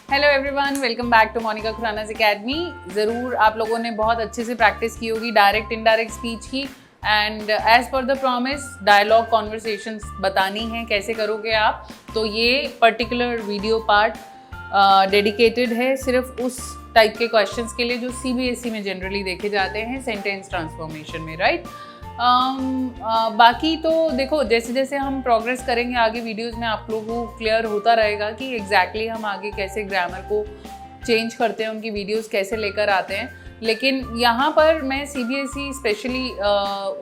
Hello everyone, welcome back to Monika Khurana's academy. ज़रूर आप लोगों ने बहुत अच्छे से प्रैक्टिस की होगी डायरेक्ट इनडायरेक्ट स्पीच की, and as per the promise dialogue conversations बतानी है। कैसे करोगे आप? तो ये पर्टिकुलर वीडियो पार्ट डेडिकेटेड है सिर्फ उस टाइप के क्वेश्चंस के लिए जो CBSE में जनरली देखे जाते हैं सेंटेंस ट्रांसफॉर्मेशन में, राइट? बाकी तो देखो, जैसे जैसे हम प्रोग्रेस करेंगे आगे वीडियोस में आप लोगों को क्लियर होता रहेगा कि एग्जैक्टली हम आगे कैसे ग्रामर को चेंज करते हैं, उनकी वीडियोस कैसे लेकर आते हैं। लेकिन यहाँ पर मैं CBSE स्पेशली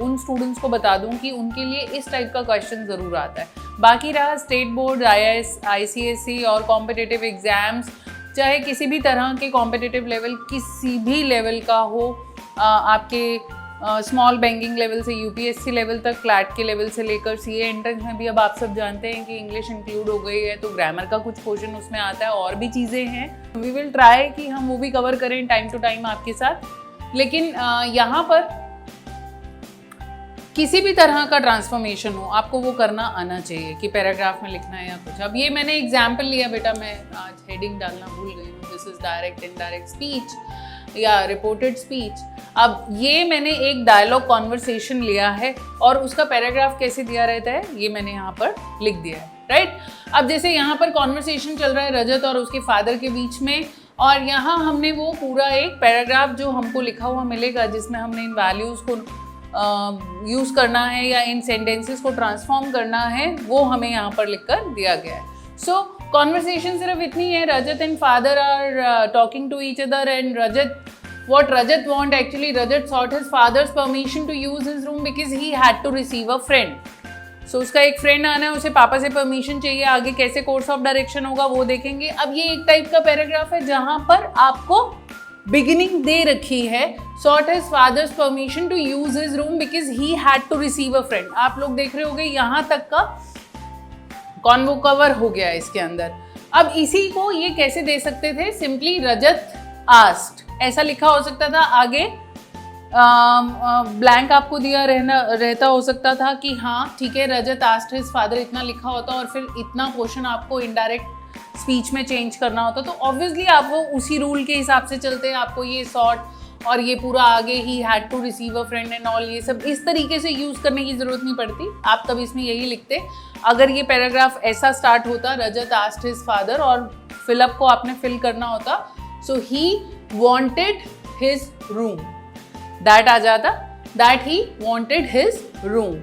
उन स्टूडेंट्स को बता दूँ कि उनके लिए इस टाइप का क्वेश्चन ज़रूर आता है। बाकी रहा स्टेट बोर्ड, IAS, ICSE और कॉम्पिटिटिव एग्ज़ाम्स, चाहे किसी भी तरह के कॉम्पिटिटिव लेवल किसी भी लेवल का हो, आपके स्मॉल बैंकिंग लेवल से UPSC लेवल तक, क्लैट के लेवल से लेकर CA एंट्रेंस में भी अब आप सब जानते हैं कि इंग्लिश इंक्लूड हो गई है, तो ग्रामर का कुछ पोर्शन उसमें आता है, और भी चीज़ें हैं। वी विल ट्राई कि हम वो भी कवर करें टाइम टू टाइम आपके साथ। लेकिन यहाँ पर किसी भी तरह का ट्रांसफॉर्मेशन हो, आपको वो करना आना चाहिए कि पैराग्राफ में लिखना है या कुछ। अब ये मैंने एग्जाम्पल लिया बेटा, मैं आज हेडिंग डालना भूल गई हूँ। This is direct indirect speech या रिपोर्टेड स्पीच। अब ये मैंने एक डायलॉग कॉन्वर्सेशन लिया है और उसका पैराग्राफ कैसे दिया रहता है ये मैंने यहाँ पर लिख दिया है, राइट? अब जैसे यहाँ पर कॉन्वर्सेशन चल रहा है रजत और उसके फादर के बीच में, और यहाँ हमने वो पूरा एक पैराग्राफ जो हमको लिखा हुआ मिलेगा जिसमें हमने इन वैल्यूज़ को यूज़ करना है या इन सेंटेंसेस को ट्रांसफॉर्म करना है, वो हमें यहाँ पर लिखकर दिया गया है। सो कॉन्वर्सेशन सिर्फ इतनी है, Rajat and father are talking to each other, and what Rajat want, actually Rajat sought his father's permission to use his room because he had to receive a friend. So उसका एक फ्रेंड आना है, उसे पापा से परमिशन चाहिए। आगे कैसे कोर्स ऑफ डायरेक्शन होगा वो देखेंगे। अब ये एक टाइप का पैराग्राफ है जहां पर आपको बिगिनिंग दे रखी है, sought his father's permission to use his room because he had to receive a friend। आप लोग देख रहे होगे यहाँ तक का कॉन्वो कवर हो गया इसके अंदर। अब इसी को ये कैसे दे सकते थे? सिंपली रजत आस्क्ड ऐसा लिखा हो सकता था, आगे ब्लैंक आपको दिया रहता हो सकता था कि हाँ ठीक है, रजत आस्क्ड हिज फादर इतना लिखा होता, और फिर इतना पोर्शन आपको इनडायरेक्ट स्पीच में चेंज करना होता। तो ऑब्वियसली आप वो उसी रूल के हिसाब से चलते हैं। आपको ये सॉर्ट और ये पूरा आगे ही had to receive a friend and all, ये सब इस तरीके से यूज़ करने की ज़रूरत नहीं पड़ती। आप तब इसमें यही लिखते। अगर ये पैराग्राफ ऐसा स्टार्ट होता, रजत आस्क्ड हिज फादर, और फिलअप को आपने फिल करना होता, सो ही wanted his room, that आ जाता, that he wanted his room।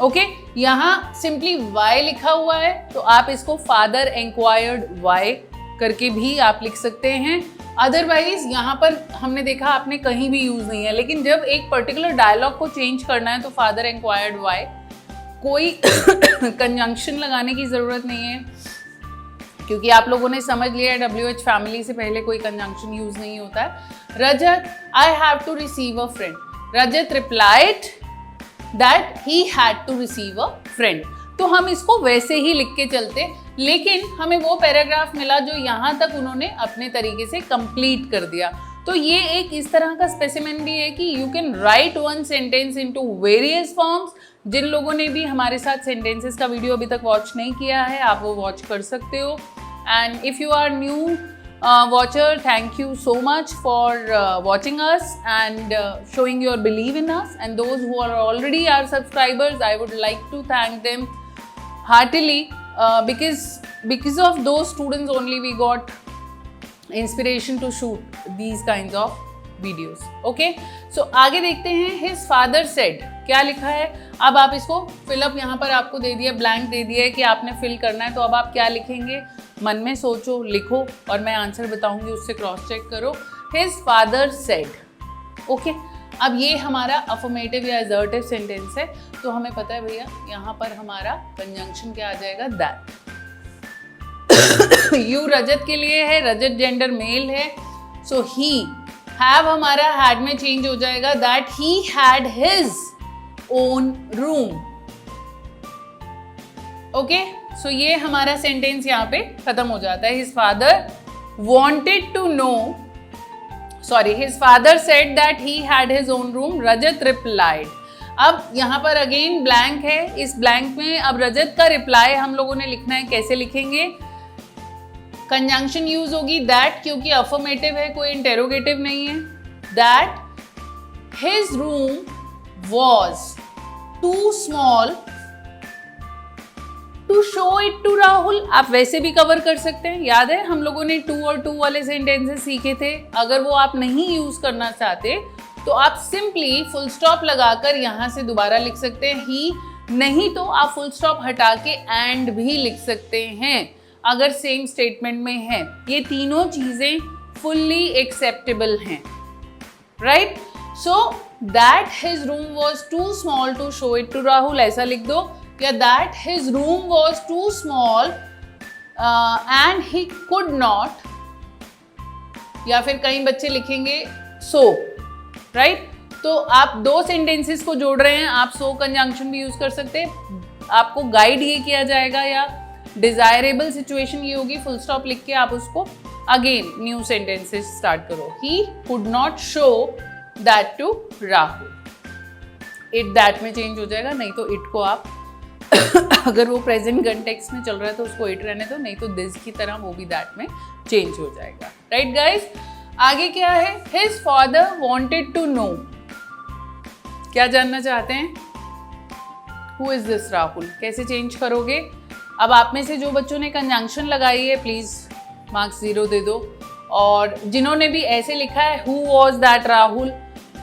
Okay, यहाँ सिंपली why लिखा हुआ है, तो आप इसको father enquired why करके भी आप लिख सकते हैं। अदरवाइज यहाँ पर हमने देखा आपने कहीं भी यूज नहीं है, लेकिन जब एक पर्टिकुलर डायलॉग को चेंज करना है तो father enquired why, कोई कंजंक्शन लगाने की जरूरत नहीं है, क्योंकि आप लोगों ने समझ लिया है WH फैमिली से पहले कोई कंजंक्शन यूज नहीं होता है। Rajat, I have to receive a friend. Rajat replied that he had to receive a friend. तो हम इसको वैसे ही लिख के चलते, लेकिन हमें वो पैराग्राफ मिला जो यहाँ तक उन्होंने अपने तरीके से कंप्लीट कर दिया। तो ये एक इस तरह का स्पेसिमेन भी है कि you can write one sentence into various forms. जिन लोगों ने भी हमारे साथ सेंटेंसेस का वीडियो अभी तक वॉच नहीं किया है, आप वो वॉच कर सकते हो। And if you are new watcher, thank you so much for watching us and showing your belief in us, and those who are already our subscribers, I would like to thank them heartily, because of those students only we got inspiration to shoot these kinds of videos। okay, so आगे देखते हैं। his father said, क्या लिखा है? अब आप इसको fill up यहाँ पर आपको दे दिया, ब्लैंक दे दिया है कि आपने फिल करना है, तो अब आप क्या लिखेंगे? मन में सोचो, लिखो, और मैं आंसर बताऊंगी, उससे क्रॉस चेक करो। His father said. ओके, अब ये हमारा अफर्मेटिव या असर्टिव सेंटेंस है, तो हमें पता है भैया यहाँ पर हमारा कंजंक्शन क्या आ जाएगा? दैट। यू रजत के लिए है, रजत जेंडर मेल है, सो ही। हैव हमारा हैड में चेंज हो जाएगा, that he had his own room. Okay, so ये हमारा सेंटेंस यहाँ पे खत्म हो जाता है। His father wanted to know, sorry, his father said that he had his own room, Rajat replied. अब यहाँ पर अगेन ब्लैंक है, इस ब्लैंक में अब रजत का रिप्लाई हम लोगों ने लिखना है। कैसे लिखेंगे? कंजंक्शन यूज होगी दैट, क्योंकि अफर्मेटिव है, कोई इंटेरोगेटिव नहीं है। That his room was too small to show it to Rahul. आप वैसे भी कवर कर सकते हैं, याद है हम लोगों ने टू और टू वाले सेंटेंसेस सीखे थे। अगर वो आप नहीं यूज करना चाहते तो आप सिंपली फुल स्टॉप लगाकर यहां से दोबारा लिख सकते हैं ही, नहीं तो आप फुल स्टॉप हटा के एंड भी लिख सकते हैं अगर सेम स्टेटमेंट में है। ये तीनों चीजें फुल्ली एक्सेप्टेबल हैं, right. So that his room was too small to show it to Rahul, ऐसा लिख दो, या that his room was too small and he could not, या फिर कई बच्चे लिखेंगे सो, राइट। तो आप दो सेंटेंसेस को जोड़ रहे हैं, आप सो कंजंक्शन भी यूज कर सकते हैं। आपको गाइड ये किया जाएगा, या डिजायरेबल सिचुएशन ये होगी, फुल स्टॉप लिख के आप उसको अगेन न्यू सेंटेंसेस स्टार्ट करो। He could not show that to Rahul. It that में चेंज हो जाएगा, नहीं तो इट को आप अगर वो प्रेजेंट कंटेक्स्ट में चल रहा है तो उसको इट रहने दो, नहीं तो दिस की तरह वो भी दैट में चेंज हो जाएगा, राइट गाइज। आगे क्या है, his father wanted to know, क्या जानना चाहते हैं, हु इज दिस राहुल, कैसे चेंज करोगे। अब आप में से जो बच्चों ने कंजंक्शन लगाई है प्लीज मार्क्स 0 दे दो, और जिन्होंने भी ऐसे लिखा है हु वॉज दैट राहुल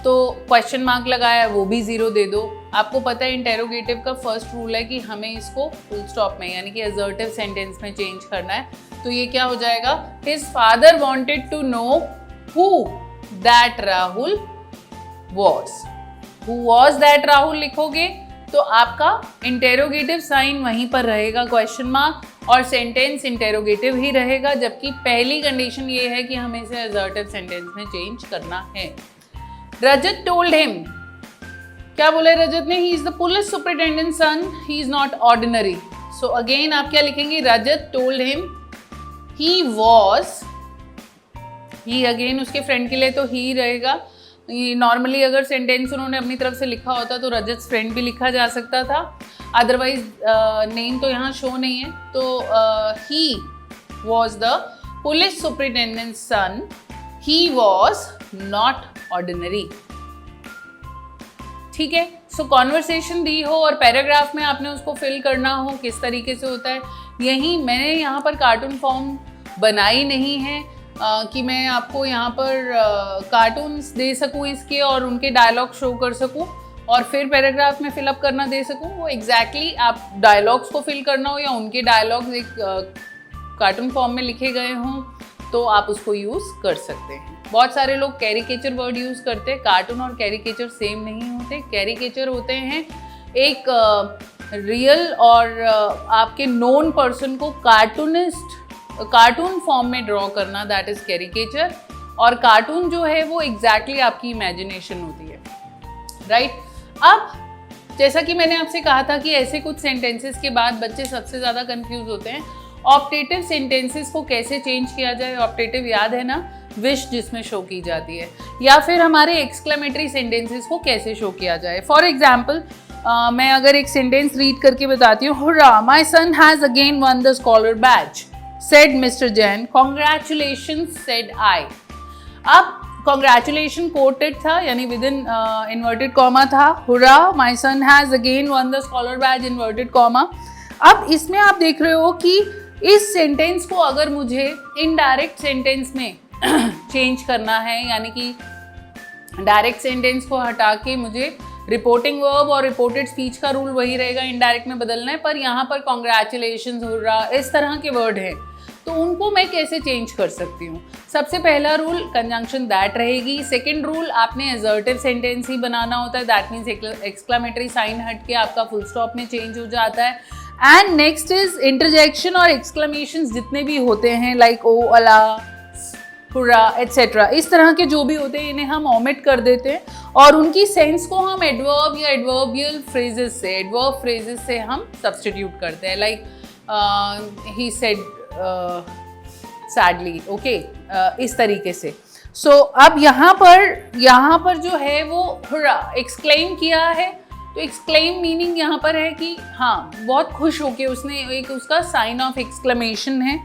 तो क्वेश्चन मार्क लगाया है वो भी 0 दे दो। आपको पता है इंटेरोगेटिव का फर्स्ट रूल है कि हमें इसको फुल स्टॉप में यानी कि असर्टिव सेंटेंस में चेंज करना है, तो ये क्या हो जाएगा, his father wanted to know who that Rahul was. Who was that Rahul लिखोगे तो आपका इंटेरोगेटिव साइन वहीं पर रहेगा क्वेश्चन मार्क, और सेंटेंस इंटेरोगेटिव ही रहेगा, जबकि पहली कंडीशन ये है कि हमें इसे असर्टिव सेंटेंस में चेंज करना है। रजत टोल्ड हिम, क्या बोला रजत ने, he is the police superintendent son, he is not ordinary. So again आप क्या लिखेंगे, Rajat told him he was, he again उसके फ्रेंड के लिए तो ही रहेगा। नॉर्मली अगर सेंटेंस उन्होंने अपनी तरफ से लिखा होता तो रजत फ्रेंड भी लिखा जा सकता था, अदरवाइज नेम तो यहाँ शो नहीं है, तो he was the police superintendent son, he was not ordinary. ठीक है, सो कॉन्वर्सेशन दी हो और पैराग्राफ में आपने उसको फिल करना हो, किस तरीके से होता है। यही मैंने यहाँ पर कार्टून फॉर्म बनाई नहीं है कि मैं आपको यहाँ पर कार्टून्स दे सकूँ इसके और उनके डायलॉग शो कर सकूँ और फिर पैराग्राफ में फिलअप करना दे सकूँ। वो एग्जैक्टली आप डायलॉग्स को फिल करना हो या उनके डायलॉग्स एक कार्टून फॉर्म में लिखे गए हों तो आप उसको यूज़ कर सकते हैं। बहुत सारे लोग कैरिकेचर वर्ड यूज़ करते हैं, कार्टून और कैरिकेचर सेम नहीं होते। कैरिकेचर होते हैं एक रियल और आपके नोन पर्सन को कार्टून फॉर्म में ड्रॉ करना, दैट इज़ कैरिकेचर। और कार्टून जो है वो एग्जैक्टली आपकी इमेजिनेशन होती है, राइट। अब जैसा कि मैंने आपसे कहा था कि ऐसे कुछ सेंटेंसेस के बाद बच्चे सबसे ज़्यादा कंफ्यूज होते हैं, ऑप्टेटिव सेंटेंसेस को कैसे चेंज किया जाए। ऑप्टेटिव याद है ना, विश जिसमें शो की जाती है, या फिर हमारे एक्सक्लेमेटरी सेंटेंसेस को कैसे शो किया जाए। फॉर एग्जाम्पल मैं अगर एक सेंटेंस रीड करके बताती हूँ, hurrah my son has again won the scholar batch, said Mr. Jain, congratulations said I। अब congratulation quoted था यानी विद इन इन्वर्टेड कॉमा था, hurrah my son has again won the scholar batch inverted comma. अब इसमें आप देख रहे हो कि इस सेंटेंस को अगर मुझे इनडायरेक्ट सेंटेंस में चेंज करना है, यानी कि डायरेक्ट सेंटेंस को हटा के मुझे रिपोर्टिंग वर्ब और रिपोर्टेड स्पीच का रूल वही रहेगा, इनडायरेक्ट में बदलना है, पर यहाँ पर कॉन्ग्रेचुलेशंस, हुर्रा, इस तरह के वर्ड हैं, तो उनको मैं कैसे चेंज कर सकती हूँ। सबसे पहला रूल कंजंक्शन दैट रहेगी। सेकंड रूल आपने असर्टिव सेंटेंस ही बनाना होता है, दैट मीन्स एक्सक्लेमेटरी साइन हट के आपका फुल स्टॉप में चेंज हो जाता है। एंड नेक्स्ट इज इंटरजेक्शन और एक्सक्लेमेशंस जितने भी होते हैं, लाइक ओ, अला, हुर्रा एटसेट्रा, इस तरह के जो भी होते हैं इन्हें हम ओमिट कर देते हैं और उनकी सेंस को हम एडवर्ब या एडवर्बियल फ्रेजेस से, एडवर्ब फ्रेजेस से हम सब्स्टिट्यूट करते हैं, like he said sadly, okay, इस तरीके से। सो अब यहाँ पर जो है वो हुर्रा एक्सक्लेम किया है, तो एक्सक्लेम मीनिंग यहाँ पर है कि हाँ बहुत खुश होके उसने, एक उसका साइन ऑफ एक्सक्लेमेशन है।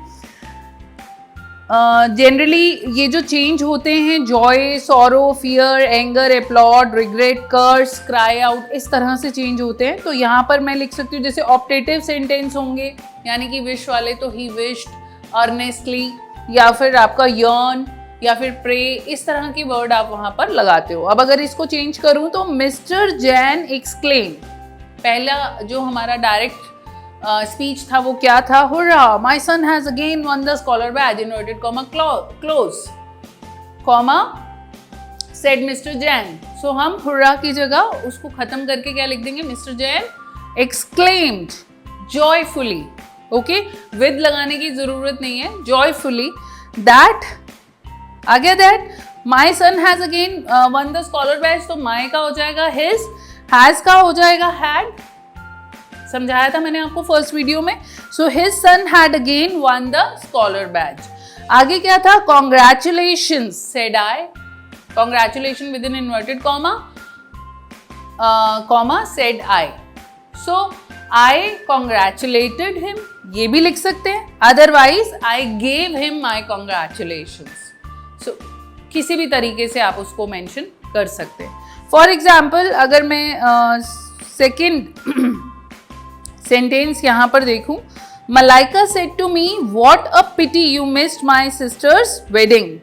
जनरली ये जो चेंज होते हैं joy, sorrow, fear, anger, applaud, regret, curse, cry out, इस तरह से चेंज होते हैं। तो यहाँ पर मैं लिख सकती हूँ जैसे ऑप्टेटिव सेंटेंस होंगे, यानी कि विश वाले तो ही विश्ड, अर्नेस्टली, या फिर आपका यर्न, या फिर प्रे, इस तरह की वर्ड आप वहाँ पर लगाते हो। अब अगर इसको चेंज करूँ तो मिस्टर जैन एक्सक्लेम, पहला जो हमारा डायरेक्ट स्पीच था वो क्या था? Hurrah, my son has again won the scholar badge, inverted comma close comma said mister Jain. So हम हुर्रा की जगह उसको खत्म करके क्या लिख देंगे? Mr Jain exclaimed joyfully, okay, with लगाने की जरूरत नहीं है, जॉयफुली दैट, आगे that my son has again won the scholar badge, तो माय का हो जाएगा हिज, हैज का हो जाएगा हैड, समझाया था मैंने आपको फर्स्ट वीडियो में। So his son had again won the scholar badge. आगे क्या था? Congratulations said I, congratulation with in inverted comma said I. So I congratulated him, ये भी लिख सकते हैं, otherwise I gave him my congratulations. So किसी भी तरीके से आप उसको मेंशन कर सकते हैं। फॉर एग्जाम्पल अगर मैं सेकेंड सेंटेंस यहाँ पर देखूं, Malaika said to me what a pity you missed my sister's wedding.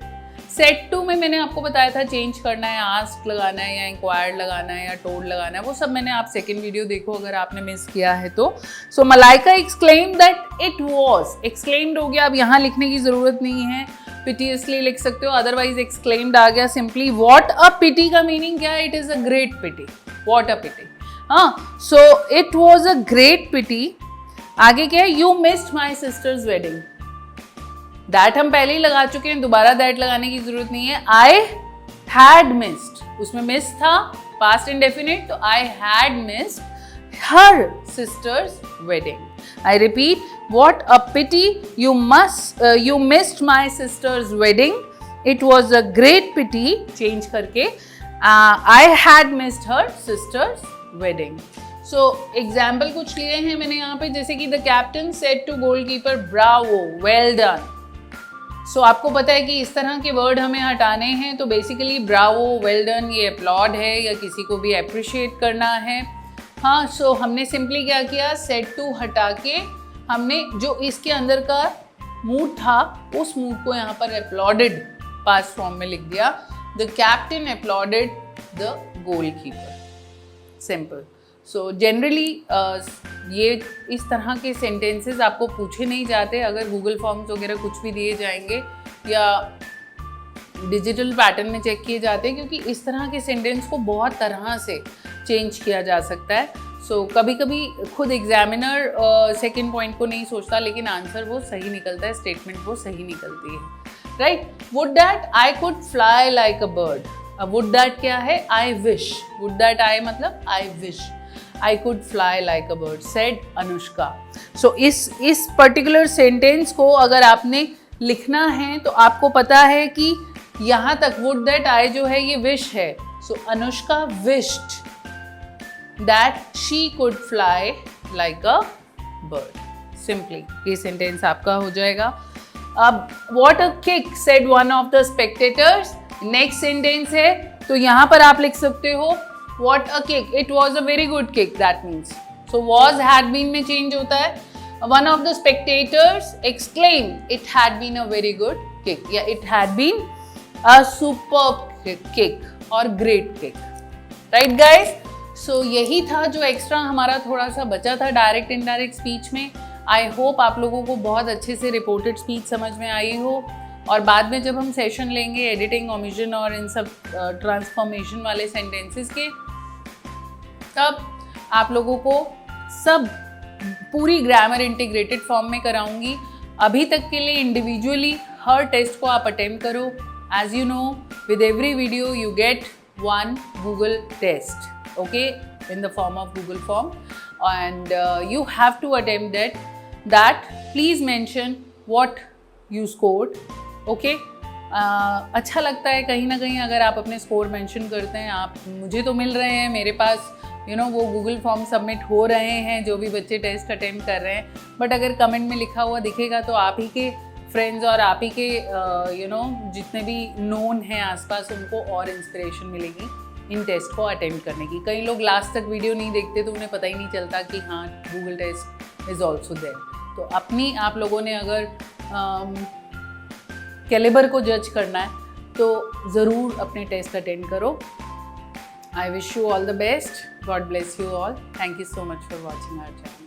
Said to में मैंने आपको बताया था चेंज करना है, आस्क लगाना है या इंक्वायर्ड लगाना है या टोल्ड लगाना है, वो सब मैंने आप सेकेंड वीडियो देखो अगर आपने मिस किया है तो। So Malaika exclaim that it was, exclaimed हो गया, अब यहाँ लिखने की जरूरत नहीं है, पिटीयसली लिख सकते हो, अदरवाइज एक्सक्लेम्ड आ गया सिंपली। व्हाट अ पिटी का मीनिंग क्या है? It is a great pity, what a pity. हाँ, so it was a great pity. आगे क्या है? You missed my sister's wedding, that हम पहले ही लगा चुके हैं, दोबारा दैट लगाने की जरूरत नहीं है। आई हैड मिस्ड, उसमें मिस था, पास्ट इंडेफिनिट, तो I had missed her sister's wedding. I repeat, what a pity you missed my sister's wedding, it was a great pity, change करके I had missed her sister's wedding. So example कुछ लिए हैं मैंने यहाँ पे, जैसे कि the captain said to goalkeeper bravo, well done. So आपको पता है कि इस तरह के वर्ड हमें हटाने हैं, तो बेसिकली ब्रावो, वेल डन ये अपलॉड है या किसी को भी अप्रिशिएट करना है। हाँ, सो हमने सिंपली क्या किया, सेड टू हटा के हमने जो इसके अंदर का मूड था उस मूड को यहाँ पर अपलॉडेड पास्ट फॉर्म में लिख दिया। The captain uploaded the goalkeeper, simple. So generally ये इस तरह के सेंटेंसेस आपको पूछे नहीं जाते अगर गूगल फॉर्म्स वगैरह कुछ भी दिए जाएंगे या डिजिटल पैटर्न में चेक किए जाते हैं, क्योंकि इस तरह के सेंटेंस को बहुत तरह से चेंज किया जा सकता है। सो कभी कभी खुद एग्जामिनर सेकेंड पॉइंट को नहीं सोचता, लेकिन आंसर वो सही निकलता है, स्टेटमेंट वो सही निकलती है, right. Would that I could fly like a bird. अब वुड दैट क्या है? I wish, would that I मतलब I wish, I could fly like a bird, said Anushka. So इस पर्टिकुलर सेंटेंस को अगर आपने लिखना है तो आपको पता है कि यहाँ तक वुड दैट आई जो है ये विश है। So Anushka wished that she could fly like a bird, simply ये सेंटेंस आपका हो जाएगा। अब what a kick said one of the spectators, next sentence है, तो यहाँ पर आप लिख सकते हो what a kick, it was a very good kick, that means. So was had been में चेंज होता है। One of the spectators exclaim it had been a very good kick, या it had been a superb kick और great kick, right guys. So यही था जो extra हमारा थोड़ा सा बचा था डायरेक्ट इनडायरेक्ट स्पीच में। आई होप आप लोगों को बहुत अच्छे से रिपोर्टेड स्पीच समझ में आई हो, और बाद में जब हम सेशन लेंगे एडिटिंग, ओमिशन और इन सब ट्रांसफॉर्मेशन वाले सेंटेंसेस के, तब आप लोगों को सब पूरी ग्रामर इंटीग्रेटेड फॉर्म में कराऊंगी। अभी तक के लिए इंडिविजुअली हर टेस्ट को आप अटेम्प्ट करो। As you know, with every video you get one Google test, okay, in the form of Google form, and you have to attempt that. Please mention what you scored, okay. अच्छा लगता है कहीं ना कहीं अगर आप अपने स्कोर मेंशन करते हैं। आप मुझे तो मिल रहे हैं, मेरे पास वो गूगल फॉर्म सबमिट हो रहे हैं जो भी बच्चे टेस्ट अटेम्प्ट कर रहे हैं, बट अगर कमेंट में लिखा हुआ दिखेगा तो आप ही के फ्रेंड्स और आप ही के जितने भी नोन हैं आसपास उनको और इंस्पिरेशन मिलेगी इन टेस्ट को अटेम्प्ट करने की। कई लोग लास्ट तक वीडियो नहीं देखते तो उन्हें पता ही नहीं चलता कि हाँ Google test is also there. तो अपनी आप लोगों ने अगर कैलिबर को जज करना है तो ज़रूर अपने टेस्ट अटेंड करो। I wish you all the best. God bless you all. Thank you so much for watching our channel.